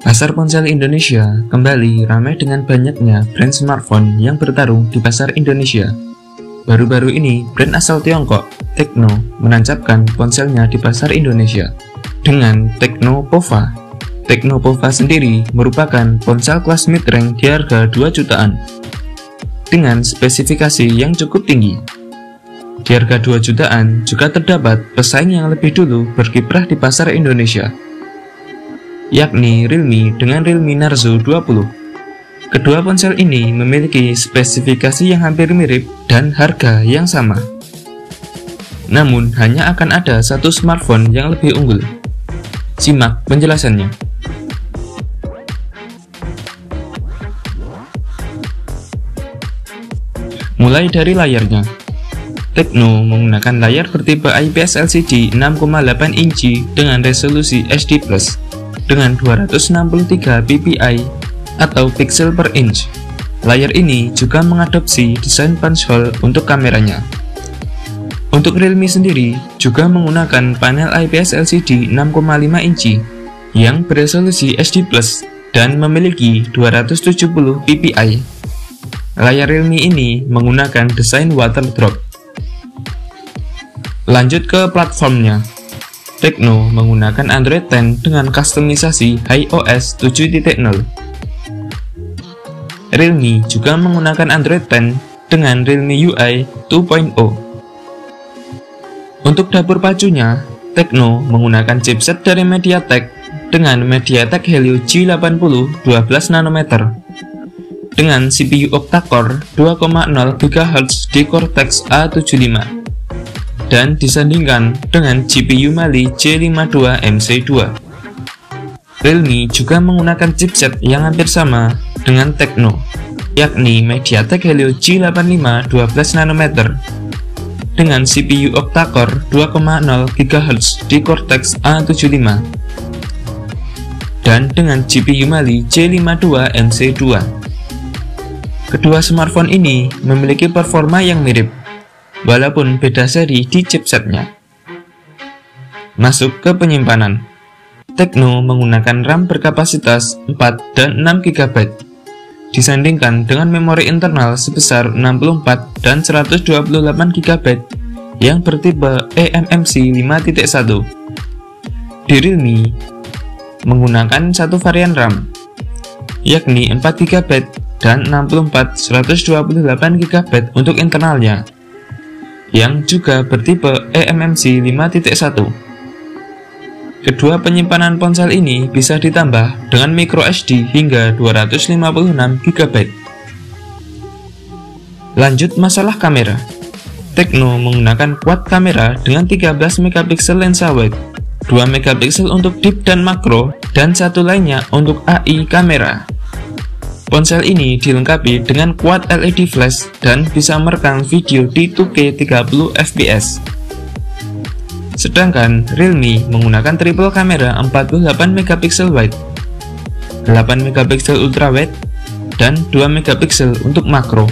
Pasar ponsel Indonesia kembali ramai dengan banyaknya brand smartphone yang bertarung di pasar Indonesia. Baru-baru ini, brand asal Tiongkok, Tecno, menancapkan ponselnya di pasar Indonesia dengan Tecno Pova. Tecno Pova sendiri merupakan ponsel kelas mid-range di harga 2 jutaan dengan spesifikasi yang cukup tinggi. Di harga 2 jutaan juga terdapat pesaing yang lebih dulu berkiprah di pasar Indonesia, yakni Realme dengan Realme Narzo 20. Kedua ponsel ini memiliki spesifikasi yang hampir mirip dan harga yang sama. Namun hanya akan ada satu smartphone yang lebih unggul. Simak penjelasannya. Mulai dari layarnya. Tecno menggunakan layar bertipe IPS LCD 6,8 inci dengan resolusi HD+ dengan 263 ppi atau pixel per inch. Layar ini juga mengadopsi desain punch hole untuk kameranya. Untuk Realme sendiri juga menggunakan panel IPS LCD 6,5 inci yang beresolusi HD+ dan memiliki 270 ppi. Layar Realme ini menggunakan desain water drop. Lanjut ke platformnya. Tecno menggunakan Android 10 dengan kustomisasi iOS 7.0. Realme juga menggunakan Android 10 dengan Realme UI 2.0. Untuk dapur pacunya, Tecno menggunakan chipset dari MediaTek dengan MediaTek Helio G80 12 nanometer dengan CPU octa-core 2,0 GHz di Cortex A75 dan disandingkan dengan GPU Mali J52 MC2. Realme juga menggunakan chipset yang hampir sama dengan Tecno, yakni MediaTek Helio G85 12 nanometer dengan CPU octa-core 2,0 GHz di Cortex A75 dan dengan GPU Mali J52 MC2. Kedua smartphone ini memiliki performa yang mirip, walaupun beda seri di chipsetnya. Masuk ke penyimpanan. Tecno menggunakan RAM berkapasitas 4 dan 6 GB, disandingkan dengan memori internal sebesar 64 dan 128 GB yang bertipe eMMC 5.1. Di Realme menggunakan satu varian RAM, yakni 4 GB dan 64 128 GB untuk internalnya, yang juga bertipe eMMC 5.1. Kedua penyimpanan ponsel ini bisa ditambah dengan microSD hingga 256 GB. Lanjut masalah kamera. Tecno menggunakan quad kamera dengan 13 megapiksel lensa wide, 2 megapiksel untuk deep dan makro, dan satu lainnya untuk AI kamera. Ponsel ini dilengkapi dengan quad LED flash dan bisa merekam video di 2K 30 fps. Sedangkan Realme menggunakan triple kamera 48 megapiksel wide, 8 megapiksel ultra wide, dan 2 megapiksel untuk makro.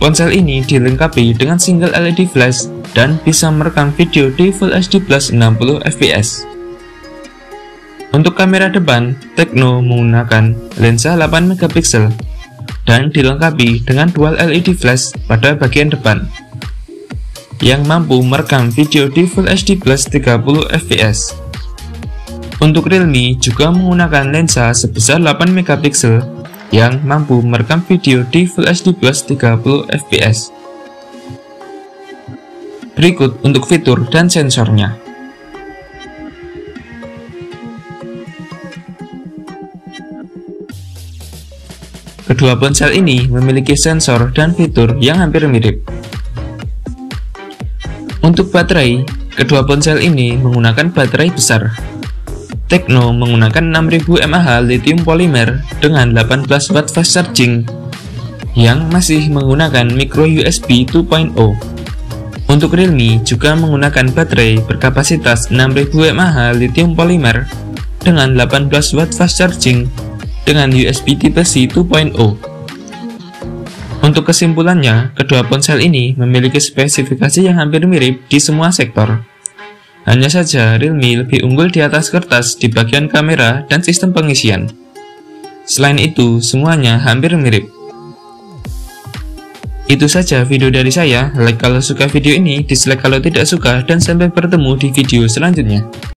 Ponsel ini dilengkapi dengan single LED flash dan bisa merekam video di Full HD Plus 60 fps. Untuk kamera depan, Tecno menggunakan lensa 8 megapiksel dan dilengkapi dengan dual LED flash pada bagian depan yang mampu merekam video di Full HD Plus 30 fps. Untuk Realme juga menggunakan lensa sebesar 8 megapiksel yang mampu merekam video di Full HD Plus 30 fps. Berikut untuk fitur dan sensornya. Kedua ponsel ini memiliki sensor dan fitur yang hampir mirip. Untuk baterai, kedua ponsel ini menggunakan baterai besar. Tecno menggunakan 6000 mAh lithium polymer dengan 18 watt fast charging yang masih menggunakan micro USB 2.0. Untuk Realme juga menggunakan baterai berkapasitas 6000 mAh lithium polymer dengan 18 watt fast charging dengan USB Type-C 2.0. Untuk kesimpulannya, kedua ponsel ini memiliki spesifikasi yang hampir mirip di semua sektor. Hanya saja Realme lebih unggul di atas kertas di bagian kamera dan sistem pengisian. Selain itu, semuanya hampir mirip. Itu saja video dari saya. Like kalau suka video ini, dislike kalau tidak suka, dan sampai bertemu di video selanjutnya.